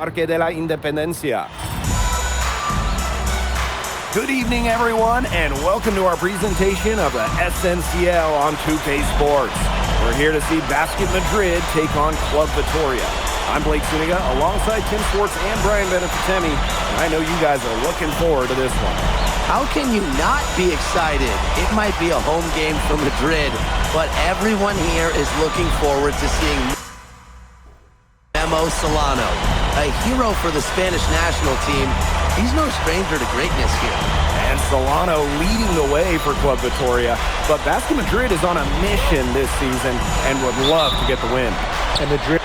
Parque de la Independencia. Good evening, everyone, and welcome to our presentation of the SNCL on 2K Sports. We're here to see Basket Madrid take on Club Vitoria. I'm Blake Zuniga, alongside Tim Swartz and Brian Benefitemi, and I know you guys are looking forward to this one. How can you not be excited? It might be a home game for Madrid, but everyone here is looking forward to seeing Ganamos Solano, a hero for the Spanish national team. He's no stranger to greatness here. And Solano leading the way for Club Vitoria, but Basket Madrid is on a mission this season and would love to get the win. And Madrid.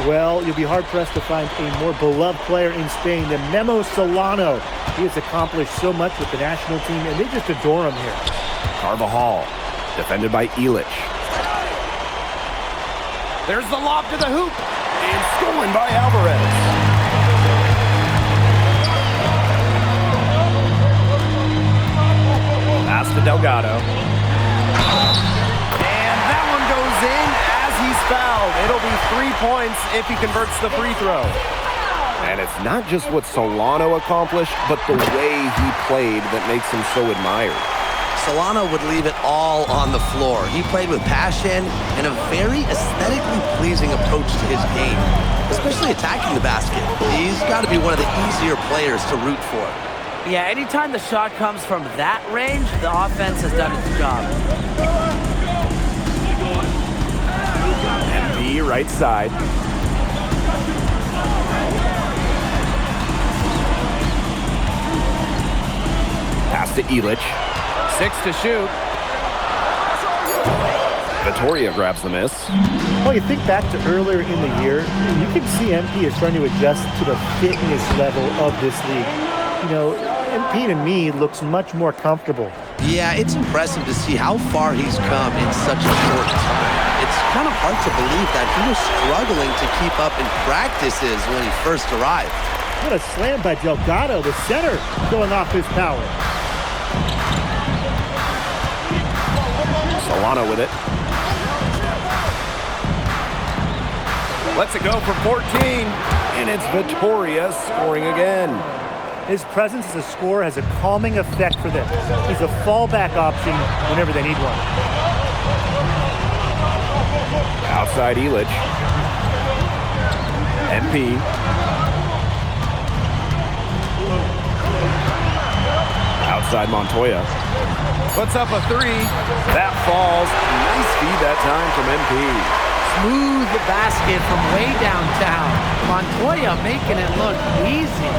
Well, you'll be hard-pressed to find a more beloved player in Spain than Memo Solano. He has accomplished so much with the national team, and they just adore him here. Carvajal, defended by Illich. There's the lob to the hoop, and stolen by Alvarez. Pass to Delgado. And that one goes in as he's fouled. It'll be 3 points if he converts the free throw. And it's not just what Solano accomplished, but the way he played that makes him so admired. Solano would leave it all on the floor. He played with passion and a very aesthetically pleasing approach to his game, especially attacking the basket. He's got to be one of the easier players to root for. Yeah, anytime the shot comes from that range, the offense has done its job. MB right side. Pass to Illich. 6 to shoot. Vitoria grabs the miss. Well, you think back to earlier in the year, you can see MP is trying to adjust to the fitness level of this league. You know, MP to me looks much more comfortable. Yeah, it's impressive to see how far he's come in such a short time. It's kind of hard to believe that he was struggling to keep up in practices when he first arrived. What a slam by Delgado, the center, going off his power. Solano with it. Lets it go for 14, and it's Vitoria scoring again. His presence as a scorer has a calming effect for them. He's a fallback option whenever they need one. Outside Illich. MP. Outside Montoya. Puts up a three. That falls. Nice feed that time from MP. Smooth basket from way downtown. Montoya making it look easy.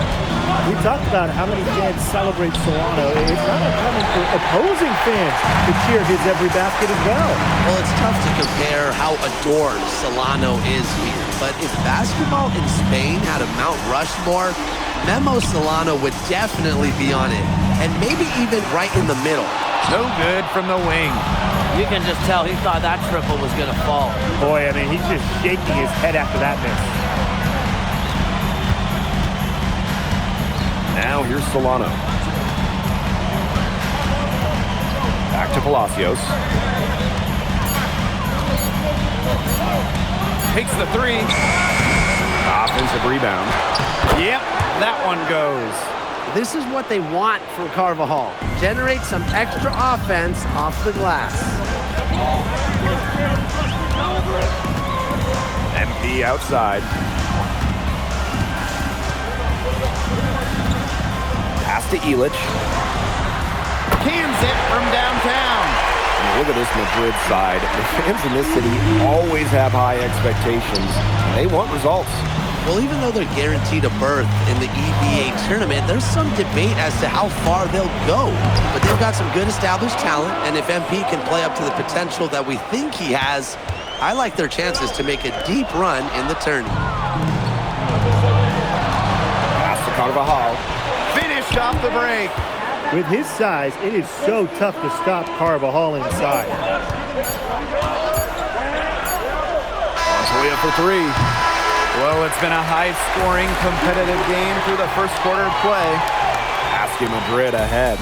We talked about how many fans celebrate Solano. It's not uncommon for opposing fans to cheer his every basket as well. Well, it's tough to compare how adored Solano is here. But if basketball in Spain had a Mount Rushmore, Memo Solano would definitely be on it. And maybe even right in the middle. No good from the wing. You can just tell he thought that triple was going to fall. Boy, I mean, he's just shaking his head after that miss. Now here's Solano. Back to Palacios. Takes the three. Offensive rebound. Yep, that one goes. This is what they want from Carvajal. Generate some extra offense off the glass. MP outside. Pass to Illich. Cans it from downtown. And look at this Madrid side. The fans in this city always have high expectations. They want results. Well, even though they're guaranteed a berth in the EBL tournament, there's some debate as to how far they'll go. But they've got some good established talent, and if MP can play up to the potential that we think he has, I like their chances to make a deep run in the tournament. Pass to Carvajal. Finished off the break. With his size, it is so tough to stop Carvajal inside. Montoya for three. Well, it's been a high-scoring, competitive game through the first quarter of play. Basket Madrid ahead.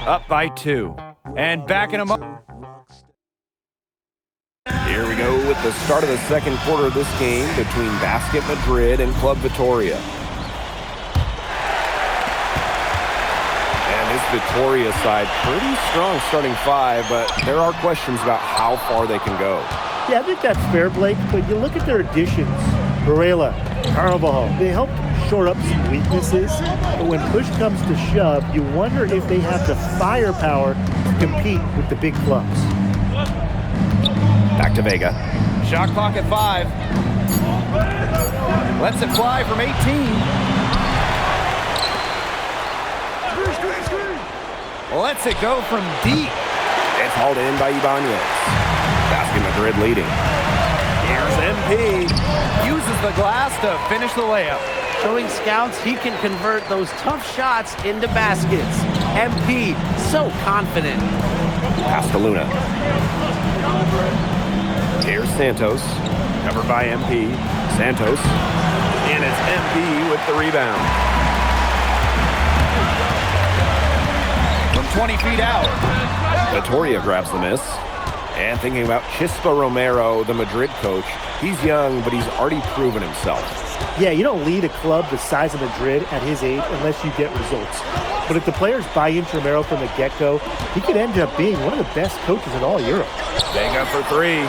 Up by 2. And backing them up. Here we go with the start of the second quarter of this game between Basket Madrid and Club Vitoria. And this Vitoria side, pretty strong starting 5, but there are questions about how far they can go. Yeah, I think that's fair, Blake, but you look at their additions. Varela, Carvajal, they helped shore up some weaknesses, but when push comes to shove, you wonder if they have the firepower to compete with the big clubs. Back to Vega. Shot clock at 5. Lets it fly from 18. Lets it go from deep. It's hauled in by Ibanez. Basket Madrid leading. Here's MP. Uses the glass to finish the layup. Showing scouts he can convert those tough shots into baskets. MP, so confident. Pass to Luna. Here's Santos. Covered by MP. Santos. And it's MP with the rebound. From 20 feet out. Vitoria grabs the miss. And thinking about Chispa Romero, the Madrid coach, he's young, but he's already proven himself. Yeah, you don't lead a club the size of Madrid at his age unless you get results. But if the players buy into Romero from the get-go, he could end up being one of the best coaches in all Europe. Vega for 3.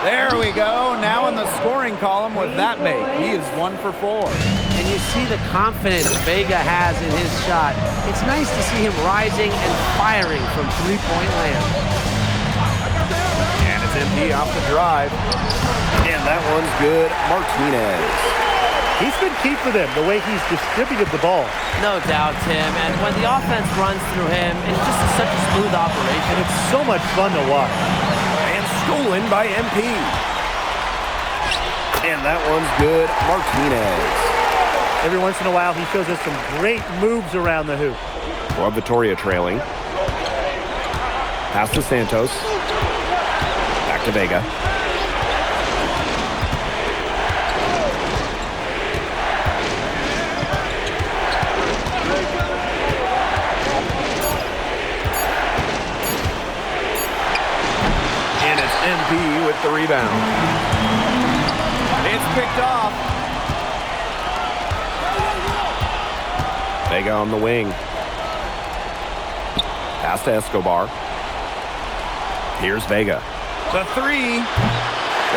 There we go. Now in the scoring column with that make. He is 1 for 4. And you see the confidence Vega has in his shot. It's nice to see him rising and firing from three-point land. And it's MP off the drive. And that one's good. Martinez. He's been key for them, the way he's distributed the ball. No doubt, Tim. And when the offense runs through him, it's just such a smooth operation. And it's so much fun to watch. And stolen by MP. And that one's good. Martinez. Every once in a while, he shows us some great moves around the hoop. Club Vitoria trailing. Pass to Santos. Back to Vega. And it's MP with the rebound. It's picked off. Vega on the wing. Pass to Escobar. Here's Vega. The 3.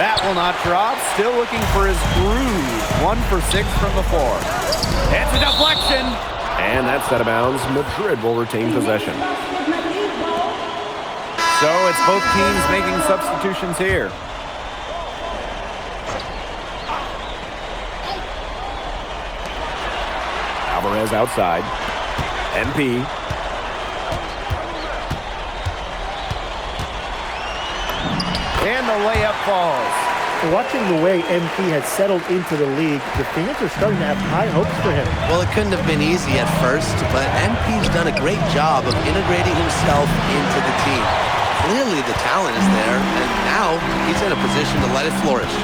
That will not drop. Still looking for his groove. 1 for 6 from the floor. It's a deflection. And that's out of bounds. Madrid will retain possession. So it's both teams making substitutions here. Alvarez outside. MP. And the layup falls. Watching the way MP has settled into the league, the fans are starting to have high hopes for him. Well, it couldn't have been easy at first, but MP's done a great job of integrating himself into the team. Clearly the talent is there, and now he's in a position to let it flourish.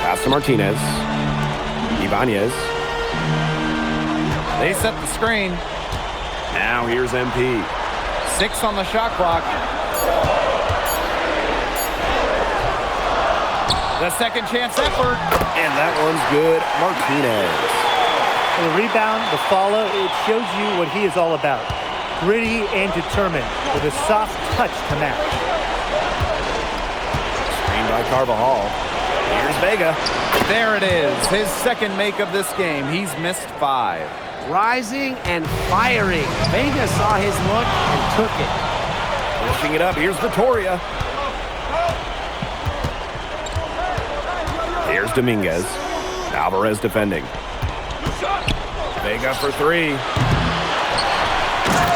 Pass to Martinez. Ibanez. They set the screen. Now here's MP. 6 on the shot clock. The second chance effort. And that one's good. Martinez. For the rebound, the follow, it shows you what he is all about. Gritty and determined with a soft touch to match. Screened by Carvajal. Here's Vega. There it is. His second make of this game. He's missed 5. Rising and firing. Vega saw his look and took it. Pushing it up. Here's Vitoria. Here's Dominguez. Alvarez defending. Vega for 3.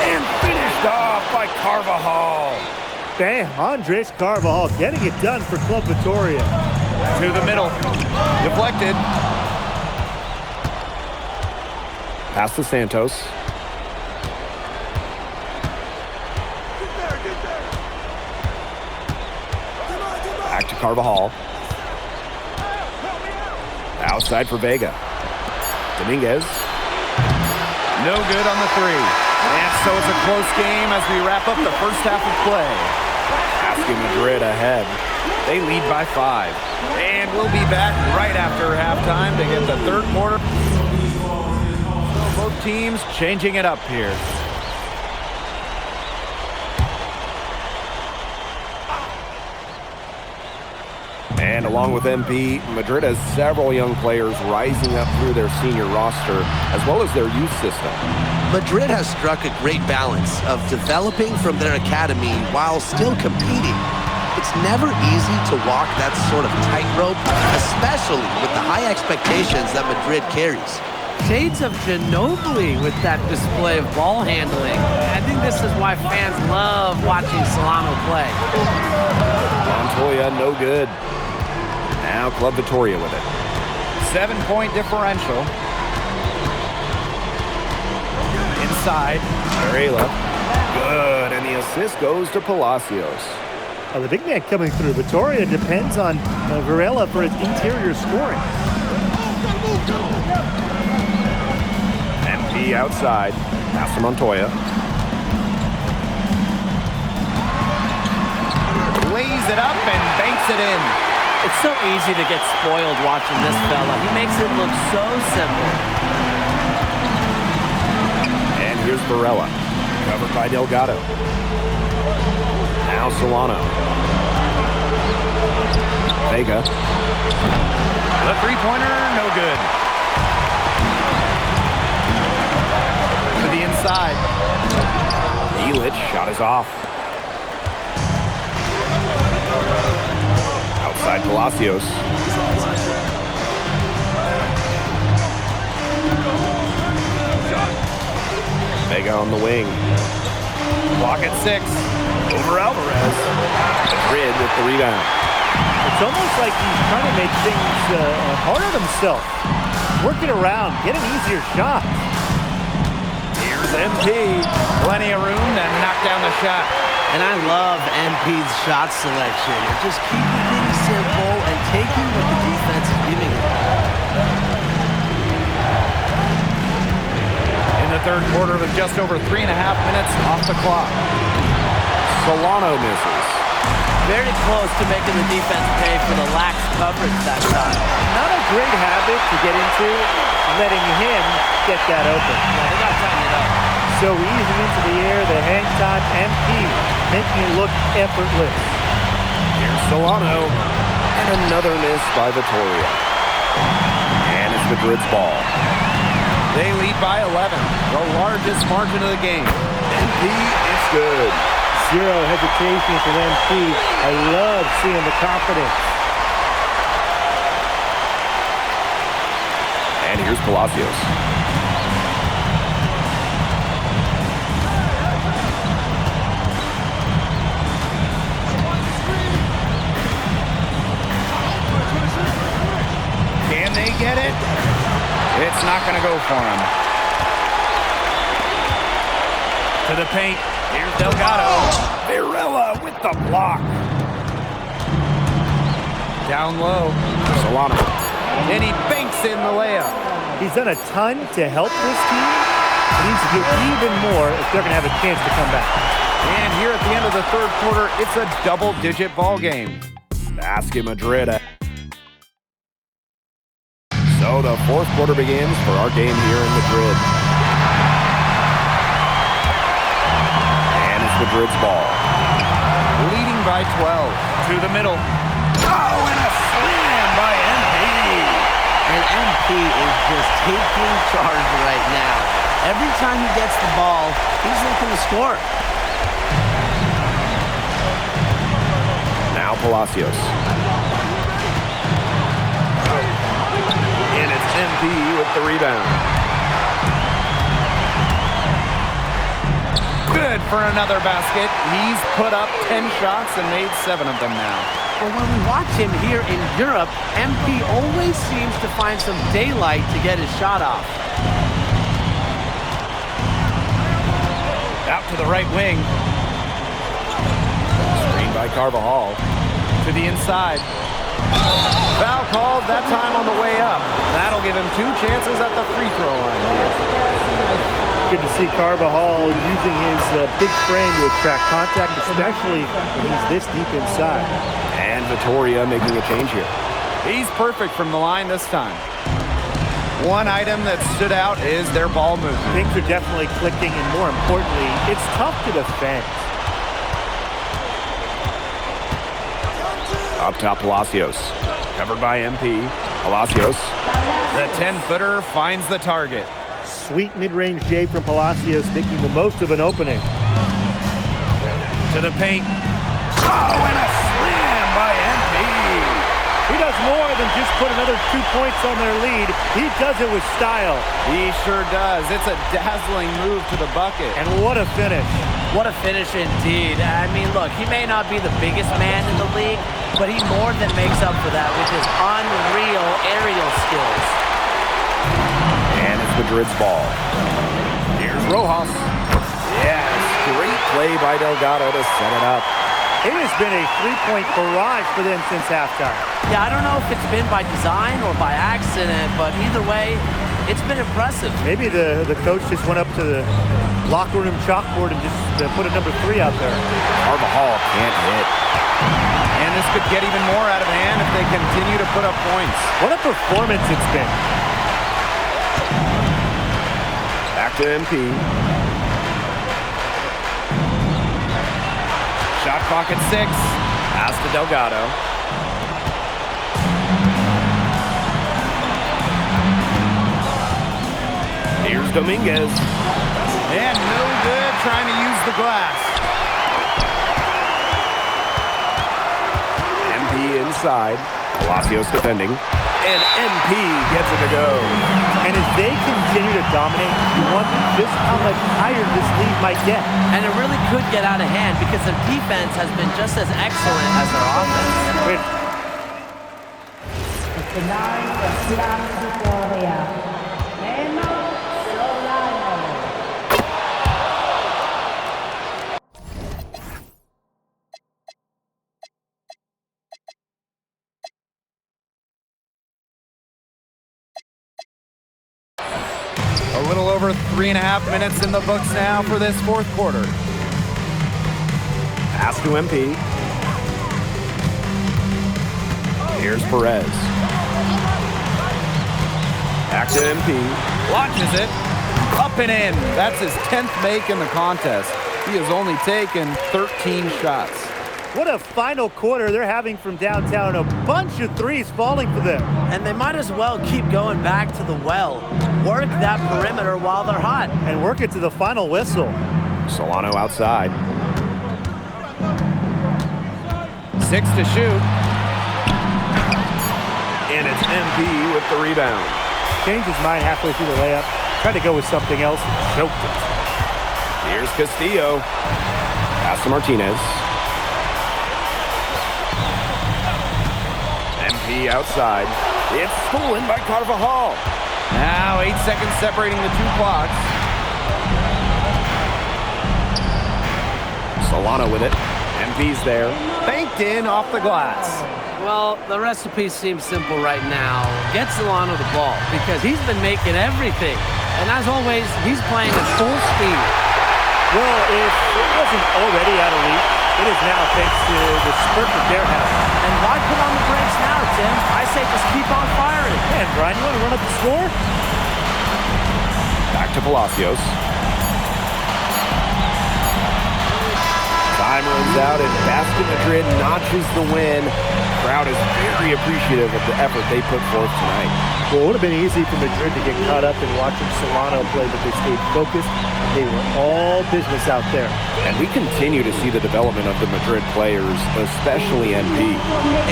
And finished off by Carvajal. Bam, Andres Carvajal getting it done for Club Vitoria. To the middle. Deflected. Pass to Santos. Back to Carvajal. Outside for Vega. Dominguez. No good on the three. And so it's a close game as we wrap up the first half of play. Basket Madrid ahead. They lead by 5. And we'll be back right after halftime to get the third quarter. So both teams changing it up here. And along with MP, Madrid has several young players rising up through their senior roster, as well as their youth system. Madrid has struck a great balance of developing from their academy while still competing. It's never easy to walk that sort of tightrope, especially with the high expectations that Madrid carries. Shades of Ginobili with that display of ball handling. I think this is why fans love watching Solano play. Montoya, no good. Now Club Vitoria with it. 7-point differential. Inside. Varela. Good. And the assist goes to Palacios. The big man coming through. Vitoria depends on Varela for his interior scoring. MP outside. Pass to Montoya. Lays it up and banks it in. It's so easy to get spoiled watching this fella. He makes it look so simple. And here's Varela. Covered by Delgado. Now Solano. Vega. The three-pointer, no good. To the inside. Elic shot is off. Outside Palacios. Vega on the wing. Block at 6. Over Alvarez. Madrid with the rebound. It's almost like he's trying to make things hard on himself. Working around, get an easier shot. Here's MP. Plenty of room to knock down the shot. And I love MP's shot selection. Just keeping things simple and taking what the defense is giving him. In the third quarter with just over 3.5 minutes off the clock. Solano misses. Very close to making the defense pay for the lax coverage that time. Not a great habit to get into, letting him get that open. Yeah, they got to tighten it up. So easy into the air, the hang time, MP, making it look effortless. Here's Solano. And another miss by Vitoria. And it's Madrid's ball. They lead by 11, the largest margin of the game. MP, it's good. Zero hesitation from MP. I love seeing the confidence. And here's Palacios. Can they get it? It's not going to go for him. To the paint. Here's Delgado. Varela with the block. Down low. Solano. And he banks in the layup. He's done a ton to help this team. He needs to do even more if they're going to have a chance to come back. And here at the end of the third quarter, it's a double-digit ball game. Basket Madrid. So the fourth quarter begins for our game here in Madrid. And it's Madrid's ball. Leading by 12. To the middle. Oh, and a slam by MP. And MP is just taking charge right now. Every time he gets the ball, he's looking to score. Now Palacios. And it's MP with the rebound. Good for another basket. He's put up 10 shots and made 7 of them now. But when we watch him here in Europe, MP always seems to find some daylight to get his shot off. Out to the right wing. Screen by Carvajal. To the inside. Foul called, that time on the way up. That'll give him 2 chances at the free throw line. Good to see Carvajal using his big frame to attract contact, especially when he's this deep inside. And Vitoria making a change here. He's perfect from the line this time. One item that stood out is their ball movement. Things are definitely clicking, and more importantly, it's tough to defend. Up top, Palacios. Covered by MP. Palacios. The 10-footer finds the target. Sweet mid-range J from Palacios, making the most of an opening. To the paint. Oh, and a slam by MP. He does more than just put another 2 points on their lead. He does it with style. He sure does. It's a dazzling move to the bucket. And what a finish. What a finish indeed. I mean, look, he may not be the biggest man in the league, but he more than makes up for that with his unreal aerial skills. And it's Madrid's ball. Here's Rojas. Yes, great play by Delgado to set it up. It has been a three-point barrage for them since halftime. Yeah, I don't know if it's been by design or by accident, but either way, it's been impressive. Maybe the coach just went up to the locker room chalkboard and just put a number 3 out there. Carvajal can't hit. And this could get even more out of hand if they continue to put up points. What a performance it's been. Back to MP. Shot clock at 6. Pass to Delgado. Here's Dominguez. And no good trying to use the glass. MP inside. Palacios defending. And MP gets it to go. And as they continue to dominate, you wonder just how much higher this lead might get. And it really could get out of hand because their defense has been just as excellent as their offense. A little over 3.5 minutes in the books now for this fourth quarter. Pass to MP. Here's Perez. Back to MP. Launches it. Up and in. That's his 10th make in the contest. He has only taken 13 shots. What a final quarter they're having from downtown. A bunch of threes falling for them. And they might as well keep going back to the well. Work that perimeter while they're hot. And work it to the final whistle. Solano outside. 6 to shoot. And it's MP with the rebound. Changed his mind halfway through the layup. Tried to go with something else. Choked it. Here's Castillo. Pass to Martinez. MP outside. It's stolen by Carvajal. Now 8 seconds separating the two clocks. Solano with it. MP's there. Banked in off the glass. Well, the recipe seems simple right now. Get Solano the ball because he's been making everything. And as always, he's playing at full speed. Well, if it wasn't already out of reach, it is now thanks to the spurt that they're having. And why put on the brakes now, Tim? I say just keep on firing. Man, Brian, you want to run up the score? Back to Palacios. Time runs out and Basket Madrid notches the win. The crowd is very appreciative of the effort they put forth tonight. Well, it would have been easy for Madrid to get caught up in watching Solano play, but they stayed focused. They were all business out there. And we continue to see the development of the Madrid players, especially MP.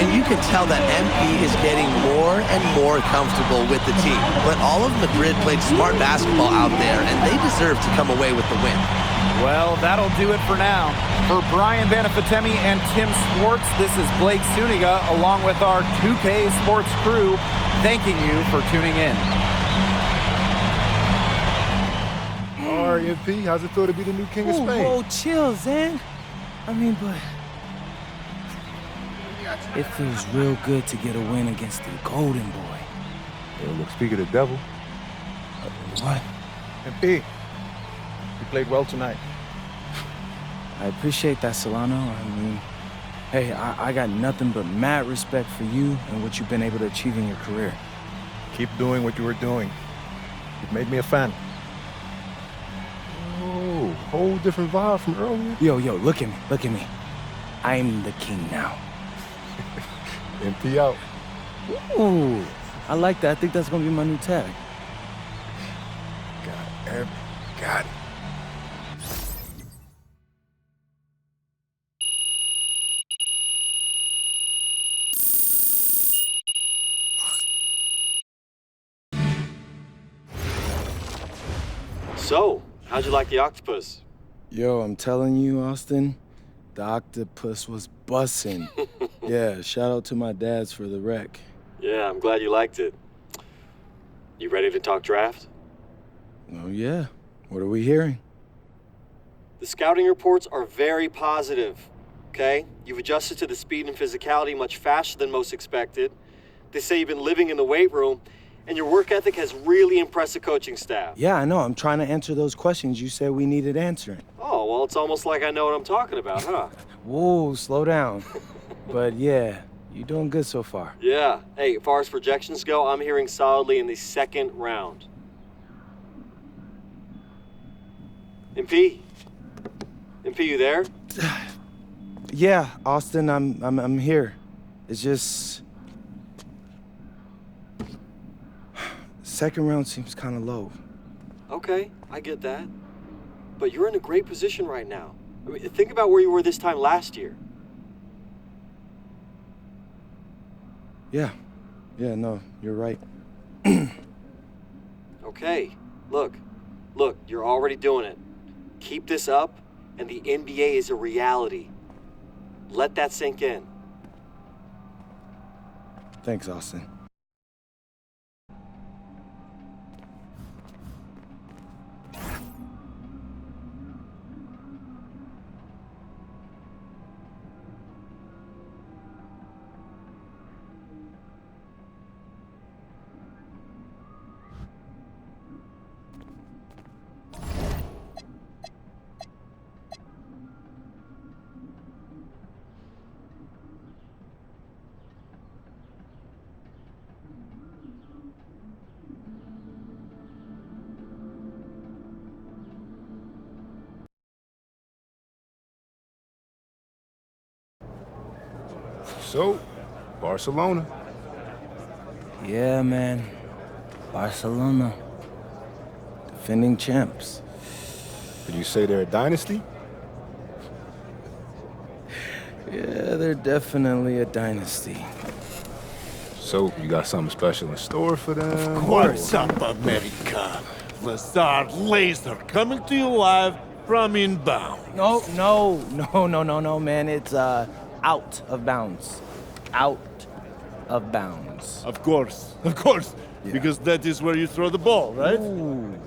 And you can tell that MP is getting more and more comfortable with the team. But all of Madrid played smart basketball out there, and they deserve to come away with the win. Well, that'll do it for now. For Brian Banafitemi and Tim Swartz, this is Blake Suniga along with our 2K Sports crew, thanking you for tuning in. All right, MP, how's it feel to be the new king of Spain? Whoa, chill, Zan. I mean, but it feels real good to get a win against the Golden Boy. Hey, look, speak of the devil. What? MP, played well tonight. I appreciate that, Solano. I mean, hey, I got nothing but mad respect for you and what you've been able to achieve in your career. Keep doing what you were doing. You've made me a fan. Oh, whole different vibe from earlier. Yo, look at me. I'm the king now. MP out. Ooh, I like that. I think that's gonna be my new tag. Got it. So, how'd you like the octopus? Yo, I'm telling you, Austin, the octopus was bussin'. Yeah, shout out to my dads for the wreck. Yeah, I'm glad you liked it. You ready to talk draft? Oh, yeah. What are we hearing? The scouting reports are very positive, okay? You've adjusted to the speed and physicality much faster than most expected. They say you've been living in the weight room, and your work ethic has really impressed the coaching staff. Yeah, I know. I'm trying to answer those questions you said we needed answering. Oh, well, it's almost like I know what I'm talking about, huh? Whoa, slow down. But yeah, you're doing good so far. Yeah. Hey, as far as projections go, I'm hearing solidly in the second round. MP, you there? Yeah, Austin, I'm here. It's just second round seems kind of low. Okay, I get that. But you're in a great position right now. I mean, think about where you were this time last year. Yeah, no, you're right. Okay, look, you're already doing it. Keep this up, and the NBA is a reality. Let that sink in. Thanks, Austin. So, Barcelona. Yeah, man. Barcelona. Defending champs. Did you say they're a dynasty? Yeah, they're definitely a dynasty. So, you got something special in store for them? What's up, America? Lazard Laser coming to you live from inbound. No, man. It's out of bounds. Out of bounds. Of course. Yeah. Because that is where you throw the ball, right? Ooh.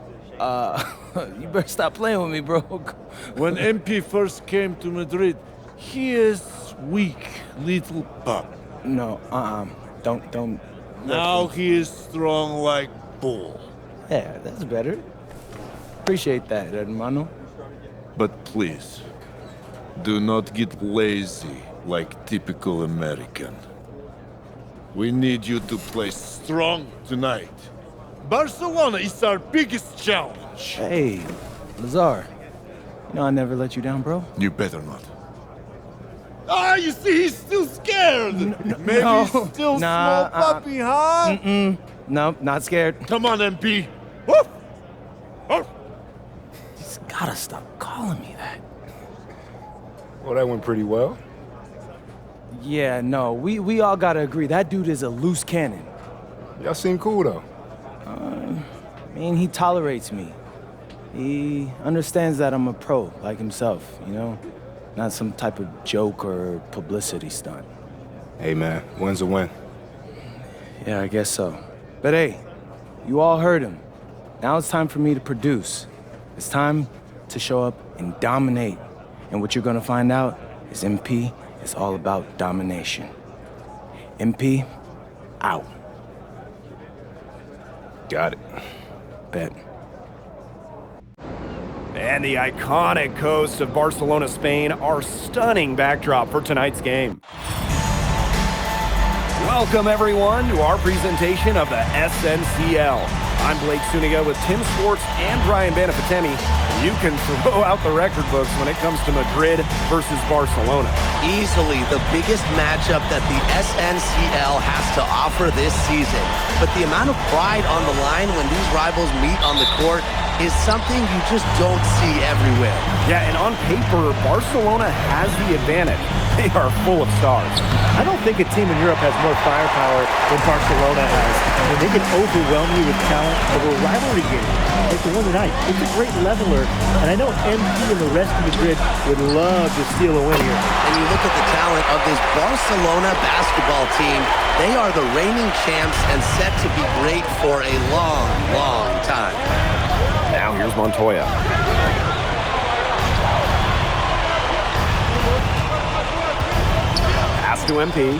You better stop playing with me, bro. When MP first came to Madrid, he is weak little pup. No, don't. Now he is strong like bull. Yeah, that's better. Appreciate that, hermano. But please, do not get lazy like typical American. We need you to play strong tonight. Barcelona is our biggest challenge. Hey, Lazar. You know I never let you down, bro. You better not. Ah, you see, he's still scared. Maybe no, he's still nah, small puppy, huh? No, not scared. Come on, MP. Woof! Woof! He's gotta stop calling me that. Well, that went pretty well. Yeah, no, we all gotta agree. That dude is a loose cannon. Y'all seem cool, though. I mean, he tolerates me. He understands that I'm a pro, like himself, you know? Not some type of joke or publicity stunt. Hey, man, win's a win. Yeah, I guess so. But hey, you all heard him. Now it's time for me to produce. It's time to show up and dominate. And what you're gonna find out is MP is all about domination. MP, out. Got it. Bet. And the iconic coast of Barcelona, Spain, our stunning backdrop for tonight's game. Welcome, everyone, to our presentation of the SNCL. I'm Blake Suniga with Tim Swartz and Brian Banafitemi. You can throw out the record books when it comes to Madrid versus Barcelona. Easily the biggest matchup that the SNCL has to offer this season. But the amount of pride on the line when these rivals meet on the court is something you just don't see everywhere. Yeah, and on paper, Barcelona has the advantage. They are full of stars. I don't think a team in Europe has more firepower than Barcelona has. I mean, they can overwhelm you with talent over a rivalry game. Like the one tonight. It's a great leveler, and I know MP and the rest of Madrid would love to steal a win here. And you look at the talent of this Barcelona basketball team, they are the reigning champs and set to be great for a long, long time. Now here's Montoya. Pass to MP.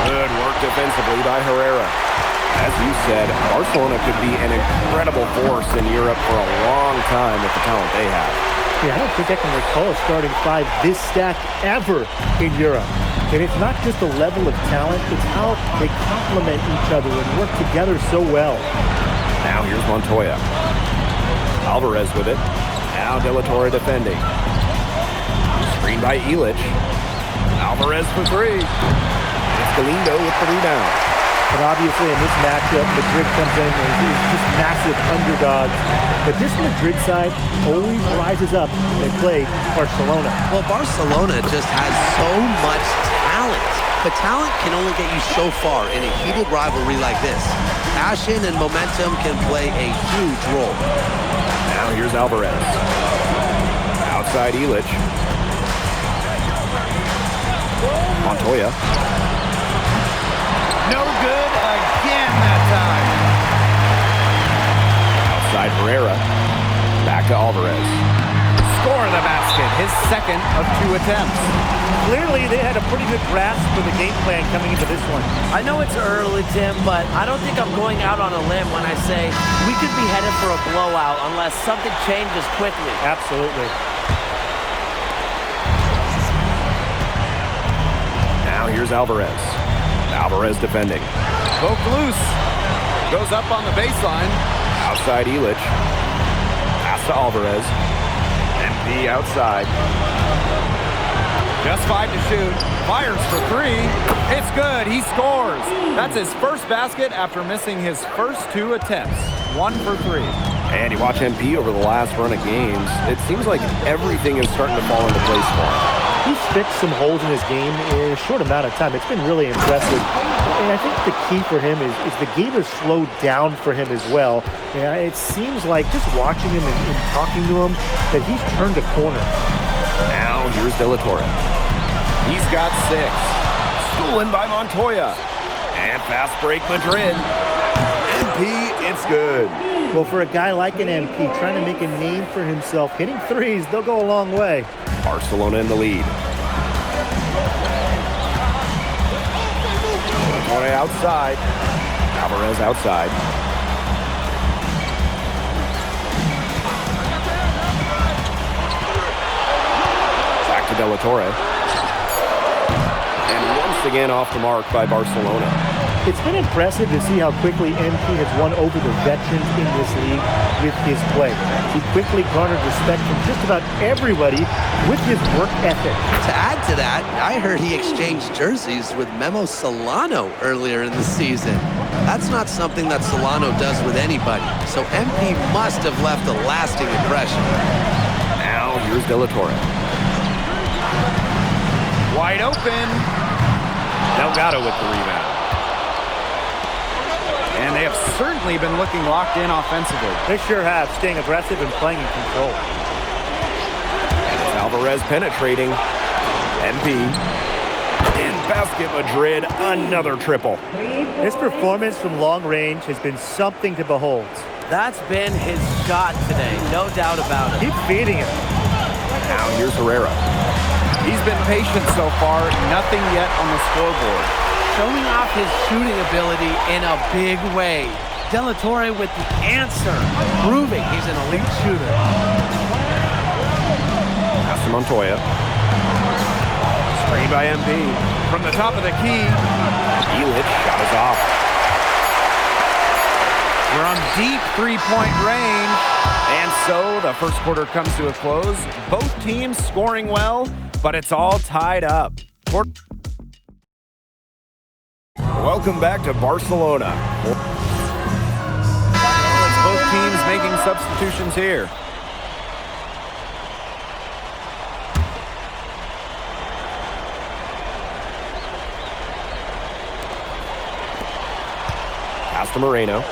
Good work defensively by Herrera. As you said, Barcelona could be an incredible force in Europe for a long time with the talent they have. Yeah, I don't think I can recall a starting five this stacked ever in Europe. And it's not just the level of talent, it's how they complement each other and work together so well. Now here's Montoya. Alvarez with it. Now De La Torre defending. Screen by Illich. Alvarez for three. It's Galindo with the rebound. And obviously in this matchup, Madrid comes in and is just massive underdogs. But this Madrid side always rises up when they play Barcelona. Well, Barcelona just has so much talent. But talent can only get you so far in a heated rivalry like this. Passion and momentum can play a huge role. Now here's Alvarez. Outside Illich. Montoya. No good again that time. Outside Herrera. Back to Alvarez. Score the basket, his second of 2 attempts. Clearly, they had a pretty good grasp of the game plan coming into this one. I know it's early, Tim, but I don't think I'm going out on a limb when I say we could be headed for a blowout unless something changes quickly. Absolutely. Now here's Alvarez. Alvarez defending. Broke loose. Goes up on the baseline. Outside Illich. Pass to Alvarez. MP outside. Just 5 to shoot. Fires for 3. It's good. He scores. That's his first basket after missing his first 2 attempts. 1 for 3. And you watch MP over the last run of games, it seems like everything is starting to fall into place for him. He's fixed some holes in his game in a short amount of time. It's been really impressive. And I think the key for him is the game has slowed down for him as well. Yeah, it seems like just watching him and talking to him that he's turned a corner. Now here's De La Torre. He's got 6. Stolen by Montoya. And fast break Madrid. MP, it's good. Well, for a guy like an MP trying to make a name for himself, hitting threes, they'll go a long way. Barcelona in the lead. Torre outside. Alvarez outside. Back to De La Torre. And once again off the mark by Barcelona. It's been impressive to see how quickly MP has won over the veterans in this league with his play. He quickly garnered respect from just about everybody with his work ethic. To add to that, I heard he exchanged jerseys with Memo Solano earlier in the season. That's not something that Solano does with anybody, so MP must have left a lasting impression. Now here's De La Torre. Wide open. Delgado with the rebound. And they have certainly been looking locked in offensively. They sure have, staying aggressive and playing in control. It's Alvarez penetrating. MP. In basket Madrid, another triple. His performance from long range has been something to behold. That's been his shot today, no doubt about it. Keep feeding him. Now here's Herrera. He's been patient so far, nothing yet on the scoreboard. showing off his shooting ability in a big way. De La Torre with the answer, proving he's an elite shooter. Pass to Montoya. Screen by MP. From the top of the key. Elitch shot is off. From deep three-point range. And so the first quarter comes to a close. Both teams scoring well, but it's all tied up. Welcome back to Barcelona. It's both teams making substitutions here. Pass to Moreno.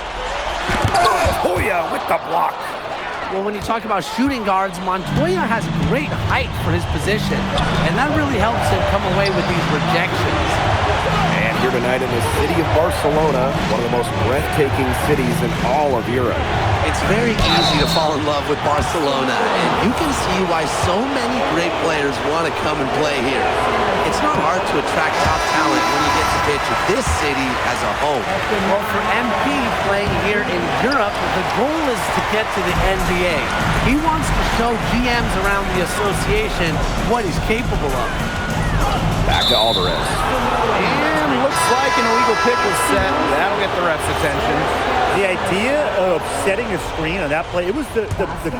Montoya with the block. Well, when you talk about shooting guards, Montoya has great height for his position, and that really helps him come away with these rejections. And here tonight in the city of Barcelona, one of the most breathtaking cities in all of Europe. It's very easy to fall in love with Barcelona, and you can see why so many great players want to come and play here. It's not hard to attract top talent when you get to picture this city as a home. Well, for MP playing here in Europe, the goal is to get to the NBA. He wants to show GMs around the association what he's capable of. Back to Alvarez. And looks like an illegal pick was set. That'll get the ref's attention. The idea of setting a screen on that play, it was the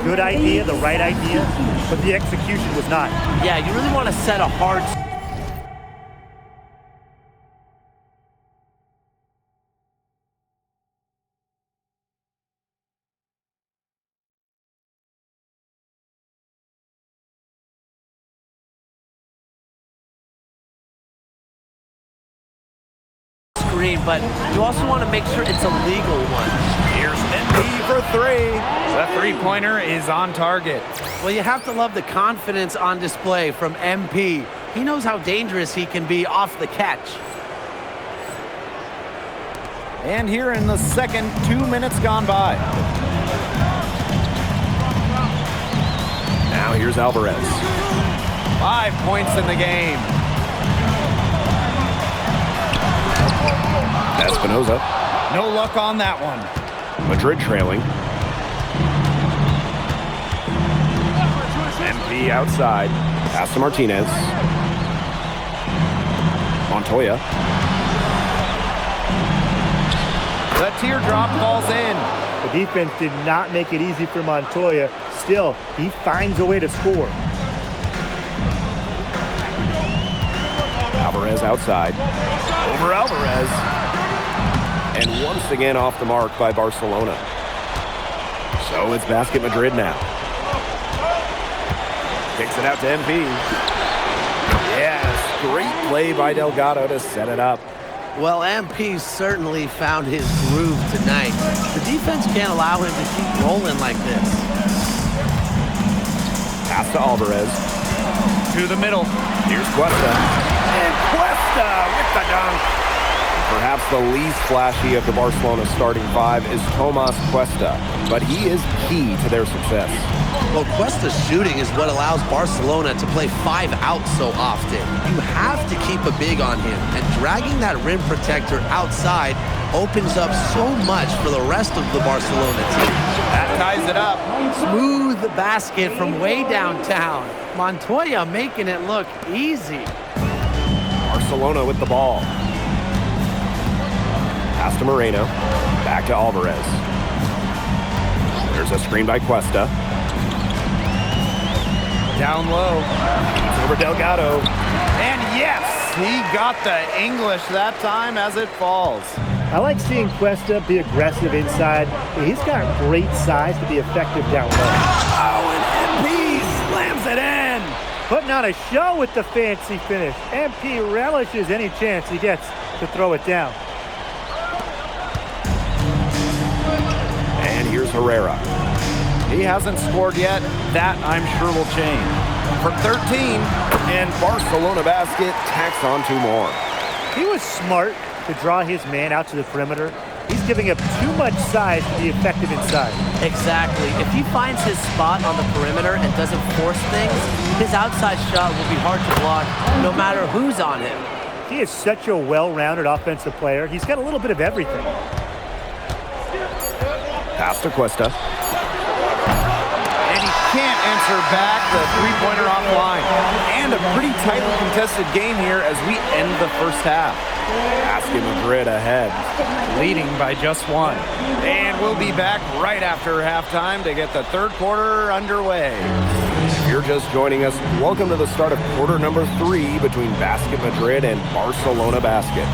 good idea, the right idea, but the execution was not. Yeah, you really want to set a hard screen, but you also want to make sure it's a legal one. Here's MP for three. The three-pointer is on target. Well, you have to love the confidence on display from MP. He knows how dangerous he can be off the catch. And here in the second, 2 minutes gone by. Now here's Alvarez. 5 points in the game. Espinoza. No luck on that one. Madrid trailing. MP outside. Pass to Martinez. Montoya. The teardrop falls in. The defense did not make it easy for Montoya. Still, he finds a way to score. Alvarez outside. Over Alvarez. And once again off the mark by Barcelona. So it's Basket Madrid now. Kicks it out to MP. Yes, great play by Delgado to set it up. Well, MP certainly found his groove tonight. The defense can't allow him to keep rolling like this. Pass to Alvarez. To the middle. Here's Cuesta. And Cuesta with the dunk. Perhaps the least flashy of the Barcelona starting five is Tomas Cuesta, but he is key to their success. Well, Cuesta's shooting is what allows Barcelona to play 5 out so often. You have to keep a big on him, and dragging that rim protector outside opens up so much for the rest of the Barcelona team. That ties it up. Smooth basket from way downtown. Montoya making it look easy. Barcelona with the ball. Pass to Moreno. Back to Alvarez. There's a screen by Cuesta. Down low. It's over Delgado. And yes, he got the English that time as it falls. I like seeing Cuesta be aggressive inside. He's got great size to be effective down low. Oh, and MP slams it in. Putting on a show with the fancy finish. MP relishes any chance he gets to throw it down. And here's Herrera. He hasn't scored yet. That, I'm sure, will change. From 13. And Barcelona basket tacks on 2 more. He was smart to draw his man out to the perimeter. He's giving up too much size to be effective inside. Exactly. If he finds his spot on the perimeter and doesn't force things, his outside shot will be hard to block no matter who's on him. He is such a well-rounded offensive player. He's got a little bit of everything. Pass to Cuesta. And he can't answer back the three-pointer offline. And a pretty tightly contested game here as we end the first half. Basket Madrid ahead, Leading by just one. And we'll be back right after halftime to get the third quarter underway. If you're just joining us, welcome to the start of quarter number 3 between Basket Madrid and Barcelona Basket.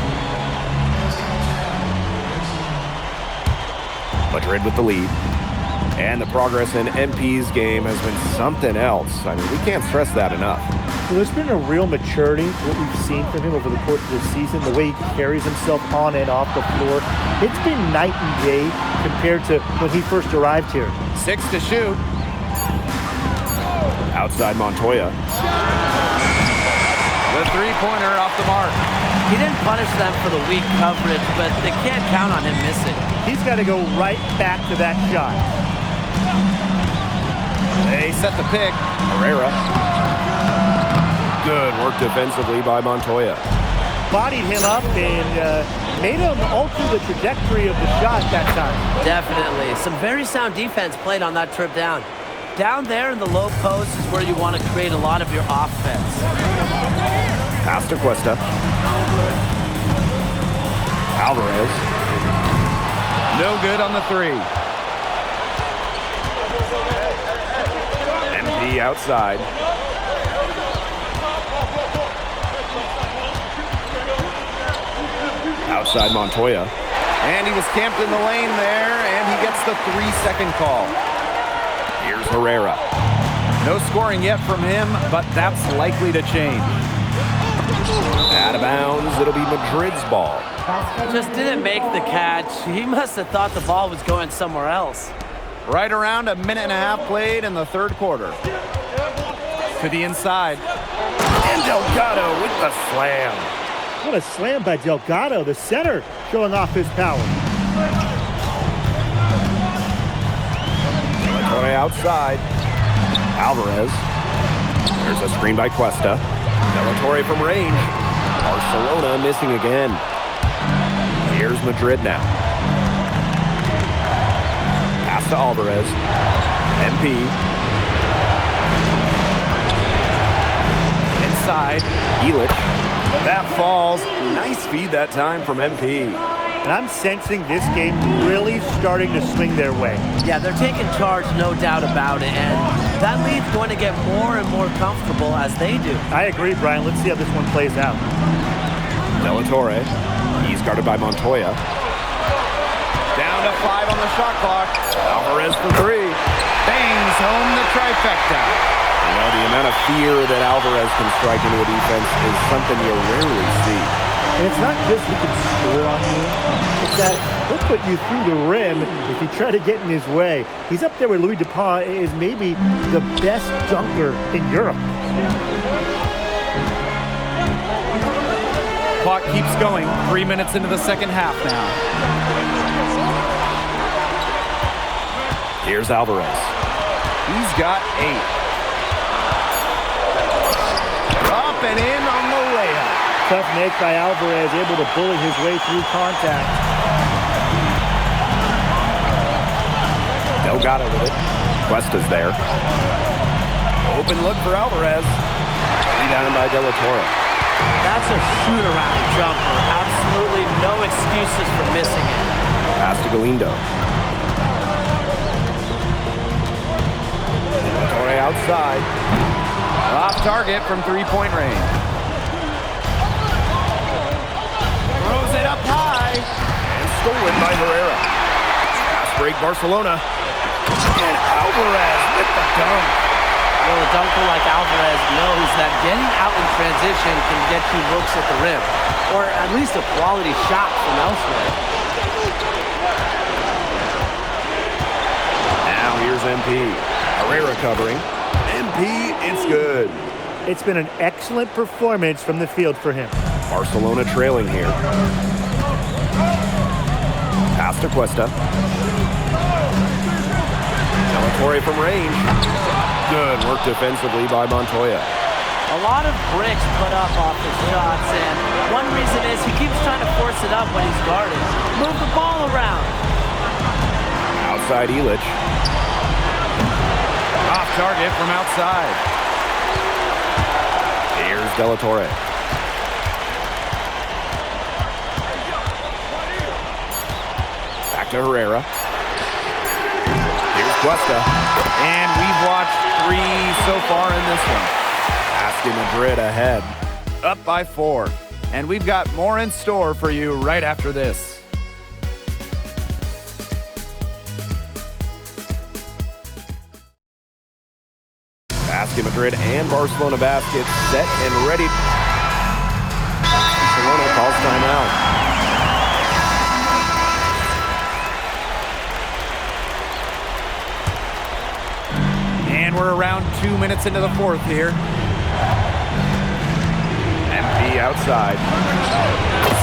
Madrid with the lead. And the progress in MP's game has been something else. I mean, we can't stress that enough. So there's been a real maturity to what we've seen from him over the course of the season, the way he carries himself on and off the floor. It's been night and day compared to when he first arrived here. 6 to shoot. Outside Montoya. The three-pointer off the mark. He didn't punish them for the weak coverage, but they can't count on him missing. He's got to go right back to that shot. They set the pick. Herrera. Good work defensively by Montoya. Bodied him up and made him alter the trajectory of the shot that time. Definitely. Some very sound defense played on that trip down. Down there in the low post is where you want to create a lot of your offense. Pass to Cuesta. Alvarez. No good on the three. MP outside. Outside Montoya. And he was camped in the lane there, and he gets the 3-second call. Here's Herrera. No scoring yet from him, but that's likely to change. Out of bounds, it'll be Madrid's ball. Just didn't make the catch. He must have thought the ball was going somewhere else. Right around a minute and a half played in the third quarter. To the inside. And Delgado with the slam. What a slam by Delgado, the center, showing off his power. Montoya outside. Alvarez. There's a screen by Cuesta. Torre from range. Barcelona missing again. Here's Madrid now. Pass to Alvarez. MP. Inside. Elic. That falls. Nice feed that time from MP. And I'm sensing this game really starting to swing their way. Yeah, they're taking charge, no doubt about it. And that lead's going to get more and more comfortable as they do. I agree, Brian. Let's see how this one plays out. Torre. He's guarded by Montoya. Down to 5 on the shot clock. Alvarez for 3. Bangs home the trifecta. You know, the amount of fear that Alvarez can strike into a defense is something you rarely see. And it's not just he can score on you. It's that he'll put you through the rim if you try to get in his way. He's up there with Louis Dupont is maybe the best dunker in Europe. Clock keeps going. 3 minutes into the second half now. Here's Alvarez. He's got 8. Up and in on the layup. Tough make by Alvarez, able to bully his way through contact. Delgado with it. Cuesta's there. Open look for Alvarez. Rebounded by De La Torre. That's a shoot-around jumper. Absolutely no excuses for missing it. Pass to Galindo. De La Torre outside. Off target from three-point range. Throws it up high. And stolen by Herrera. Pass break Barcelona. And Alvarez with the dunk. Well, a dunker like Alvarez knows that getting out in transition can get you looks at the rim, or at least a quality shot from elsewhere. Now here's MP. Herrera covering. MP, it's good. It's been an excellent performance from the field for him. Barcelona trailing here. Pass to Cuesta. De La Torre from range. Good work defensively by Montoya. A lot of bricks put up off his shots, and one reason is he keeps trying to force it up when he's guarded. Move the ball around. Outside Illich. Off target from outside. Here's De La Torre. Back to Herrera. Here's Cuesta. And we've watched 3 so far in this one. Basket Madrid ahead. Up by 4. And we've got more in store for you right after this. Basket Madrid and Barcelona Basket set and ready. Barcelona calls timeout. And we're around 2 minutes into the fourth here. MP outside.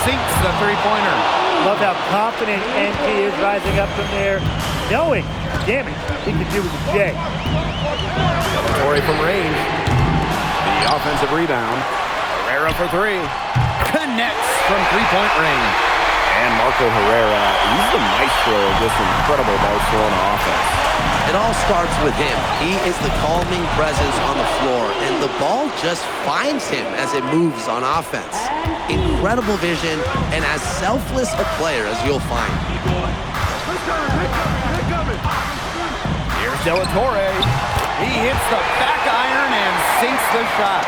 Sinks the three-pointer. Love how confident NP is rising up from there, knowing, damn it, he can do with a J. Torrey from range. The offensive rebound. Herrera for 3. Connects from three-point range. And Marco Herrera, he's the maestro of this incredible Barcelona offense. It all starts with him. He is the calming presence on the floor, and the ball just finds him as it moves on offense. Incredible vision, and as selfless a player as you'll find. Here's De La Torre. He hits the back iron and sinks the shot.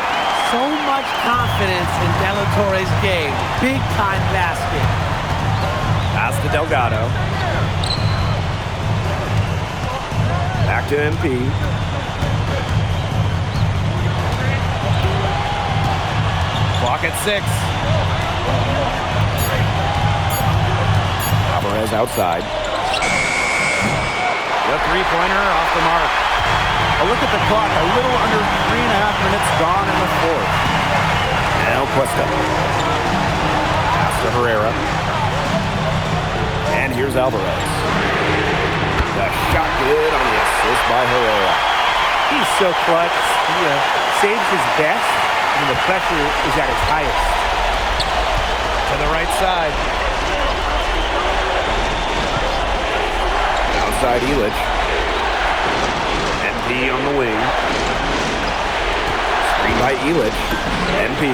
So much confidence in De La Torre's game. Big time basket. Pass to Delgado. Back to MP. Clock at 6. Alvarez outside. The three-pointer off the mark. A look at the clock, a little under 3.5 minutes gone in the fourth. Now Cuesta. Pass to Herrera. And here's Alvarez. The shot good on the assist by Herrera. He's so clutch. He saves his best when the pressure is at its highest. To the right side. Outside Illich. MP on the wing. Screen by Illich. MP.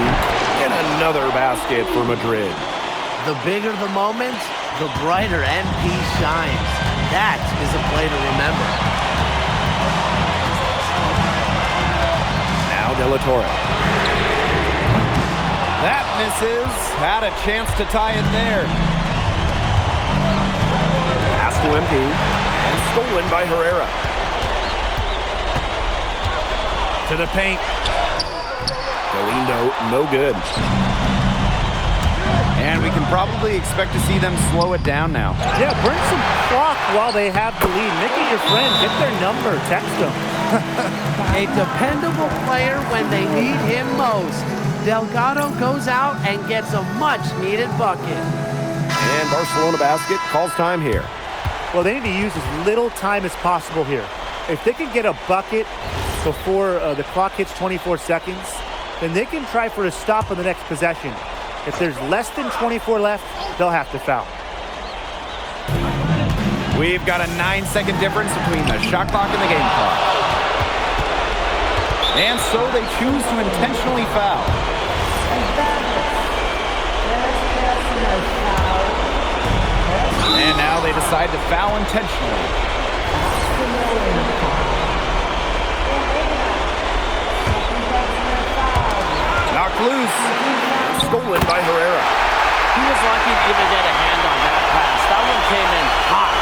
And another basket for Madrid. The bigger the moment, the brighter MP shines. That is a play to remember. Now De La Torre. That misses. Had a chance to tie it there. Pass to MP. And stolen by Herrera. To the paint. Galindo, no good. And we can probably expect to see them slow it down now. Yeah, burn some clock while they have the lead. Make it your friend. Get their number. Text them. A dependable player when they need him most. Delgado goes out and gets a much-needed bucket. And Barcelona Basket calls time here. Well, they need to use as little time as possible here. If they can get a bucket before the clock hits 24 seconds, then they can try for a stop on the next possession. If there's less than 24 left, they'll have to foul. We've got a 9-second difference between the shot clock and the game clock. And so they choose to intentionally foul. And now they decide to foul intentionally. Knocked loose. Stolen by Herrera. He was lucky to even get a hand on that pass. That one came in hot.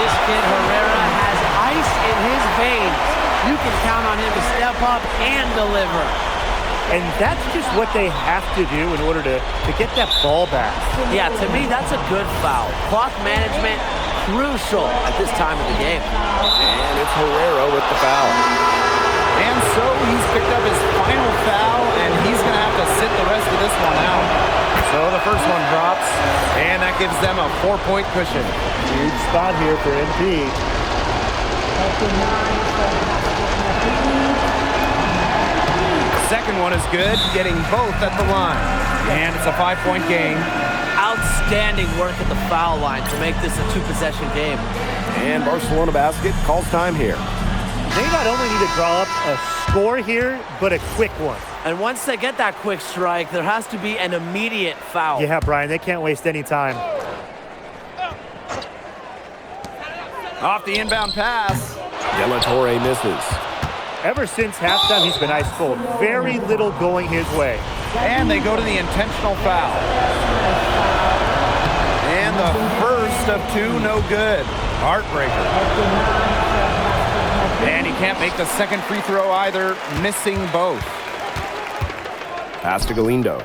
This kid Herrera has ice in his veins. You can count on him to step up and deliver. And that's just what they have to do in order to get that ball back. Yeah, to me, that's a good foul. Clock management, crucial at this time of the game. And it's Herrera with the foul. And so he's picked up his final foul, and he's going to have to sit the rest of this one out. So the first one drops, and that gives them a 4-point cushion. Huge spot here for MP. second one is good, getting both at the line. And it's a 5-point game. Outstanding work at the foul line to make this a 2-possession game. And Barcelona basket calls time here. They not only need to draw up a score here, but a quick one. And once they get that quick strike, there has to be an immediate foul. Yeah, Brian, they can't waste any time. Off the inbound pass. De La Torre misses. Ever since halftime, he's been ice cold. Very little going his way. And they go to the intentional foul. And the first of two, no good. Heartbreaker. And he can't make the second free throw either, missing both. Pass to Galindo.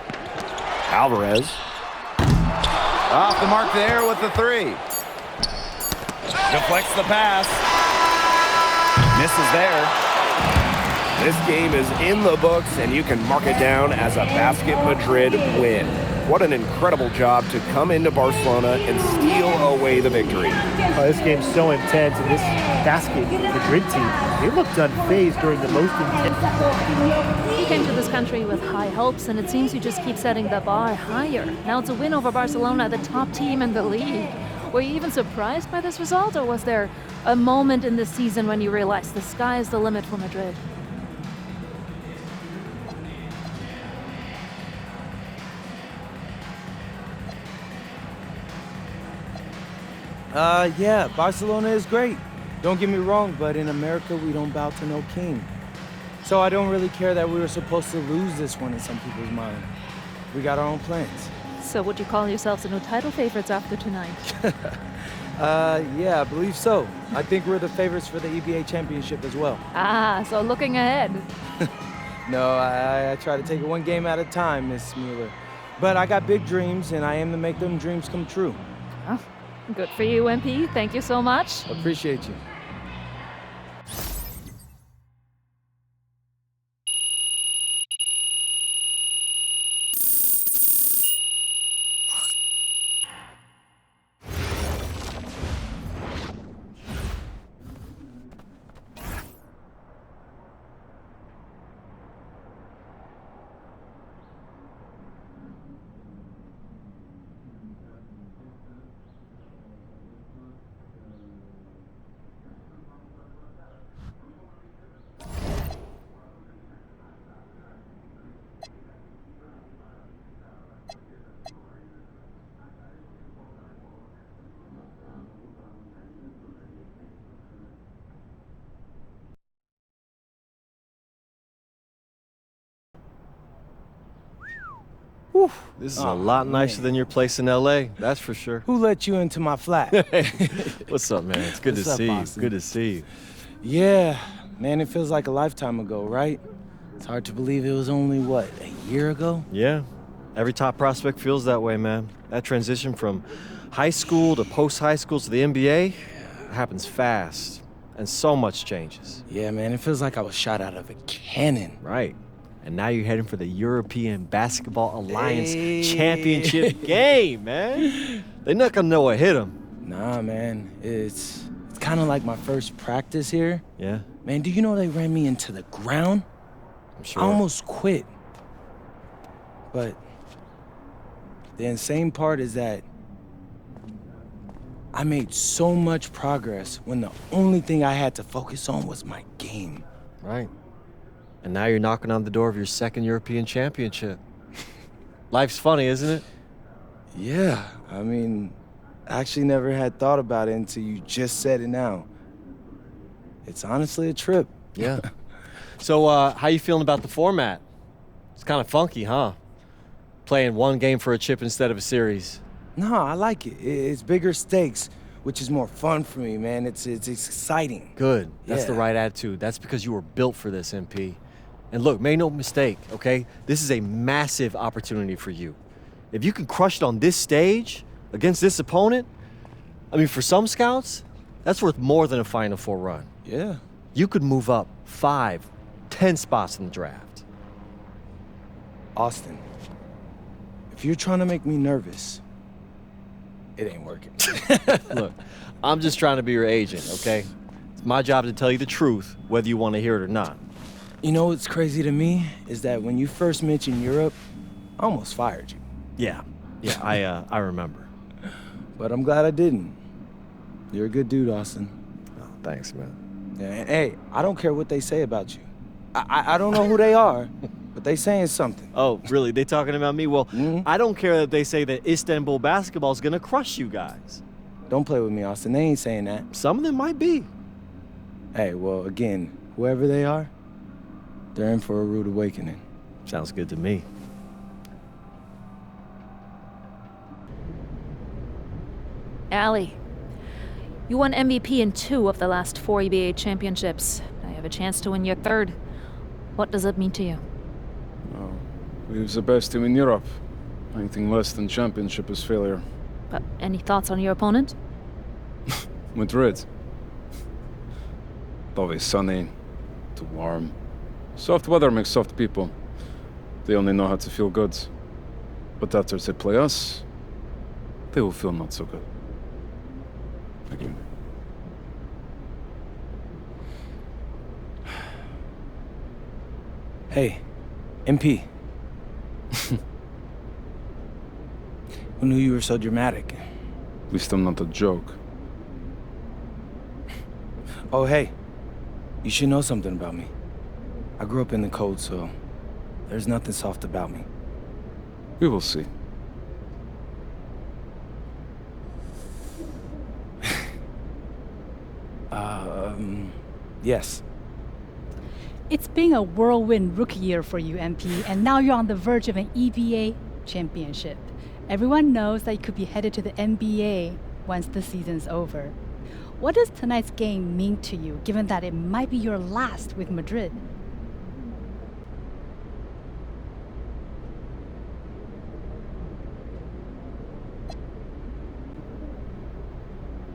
Alvarez. Off the mark there with the three. Deflects the pass. Misses there. This game is in the books, and you can mark it down as a Basket Madrid win. What an incredible job to come into Barcelona and steal away the victory. Oh, this game's so intense, and this Basket Madrid team, they looked unfazed during the most intense. You came to this country with high hopes, and it seems you just keep setting the bar higher. Now it's a win over Barcelona, the top team in the league. Were you even surprised by this result, or was there a moment in this season when you realized the sky is the limit for Madrid? Yeah, Barcelona is great. Don't get me wrong, but in America, we don't bow to no king. So I don't really care that we were supposed to lose this one in some people's mind. We got our own plans. So would you call yourselves the new title favorites after tonight? Yeah, I believe so. I think we're the favorites for the EBA championship as well. Ah, so looking ahead. No, I try to take it one game at a time, Miss Mueller. But I got big dreams, and I aim to make them dreams come true. Oh, good for you, MP. Thank you so much. Appreciate you. Whew, this is a lot nicer than your place in LA, that's for sure. Who let you into my flat? What's up, man? It's good to see you. Good to see you. Yeah, man, it feels like a lifetime ago, right? It's hard to believe it was only, what, a year ago? Yeah, every top prospect feels that way, man. That transition from high school to post-high school to the NBA happens fast, and so much changes. Yeah, man, it feels like I was shot out of a cannon. Right. And now you're heading for the European Basketball Alliance Championship game, man. They're not gonna know what hit them. Nah, man, it's kind of like my first practice here. Yeah? Man, do you know they ran me into the ground? I'm sure. I almost quit. But the insane part is that I made so much progress when the only thing I had to focus on was my game. Right. And now you're knocking on the door of your second European championship. Life's funny, isn't it? Yeah, I mean, I actually never had thought about it until you just said it now. It's honestly a trip. Yeah. So, how you feeling about the format? It's kind of funky, huh? Playing one game for a chip instead of a series. No, I like it. It's bigger stakes, which is more fun for me, man. It's exciting. Good. That's the Yeah. right attitude. That's because you were built for this, MP. And look, make no mistake, okay? This is a massive opportunity for you. If you can crush it on this stage against this opponent, I mean, for some scouts, that's worth more than a Final Four run. Yeah. You could move up 5, 10 spots in the draft. Austin, if you're trying to make me nervous, it ain't working. Look, I'm just trying to be your agent, okay? It's my job to tell you the truth, whether you want to hear it or not. You know what's crazy to me is that when you first mentioned Europe, I almost fired you. Yeah, I remember. But I'm glad I didn't. You're a good dude, Austin. Oh, thanks, man. Yeah, and hey, I don't care what they say about you. I don't know who they are, but they saying something. Oh, really? They talking about me? Well, I don't care that they say that Istanbul basketball is gonna crush you guys. Don't play with me, Austin. They ain't saying that. Some of them might be. Hey, well, again, whoever they are, they're in for a rude awakening. Sounds good to me. Allie, you won MVP in 2 of the last 4 EBA championships. Now you have a chance to win your 3rd. What does it mean to you? Oh, we're the best team in Europe. Anything less than championship is failure. But any thoughts on your opponent? Madrid. Always sunny, too warm. Soft weather makes soft people. They only know how to feel good. But after they play us, they will feel not so good. Again. Hey, MP. Who knew you were so dramatic? At least I'm not a joke. Oh, hey. You should know something about me. I grew up in the cold, so there's nothing soft about me. We will see. Yes. It's been a whirlwind rookie year for you, MP, and now you're on the verge of an EBA championship. Everyone knows that you could be headed to the NBA once the season's over. What does tonight's game mean to you, given that it might be your last with Madrid?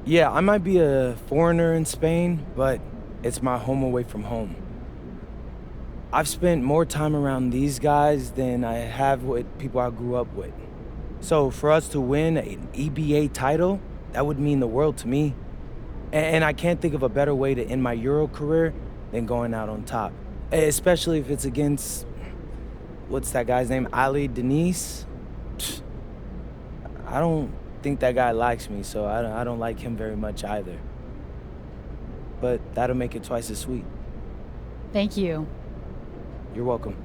Yeah, I might be a foreigner in Spain, but it's my home away from home. I've spent more time around these guys than I have with people I grew up with. So for us to win an EBA title, that would mean the world to me. And I can't think of a better way to end my Euro career than going out on top. Especially if it's against, what's that guy's name, Ali Denise? I don't think that guy likes me, so I don't like him very much either. But that'll make it twice as sweet. Thank you. You're welcome.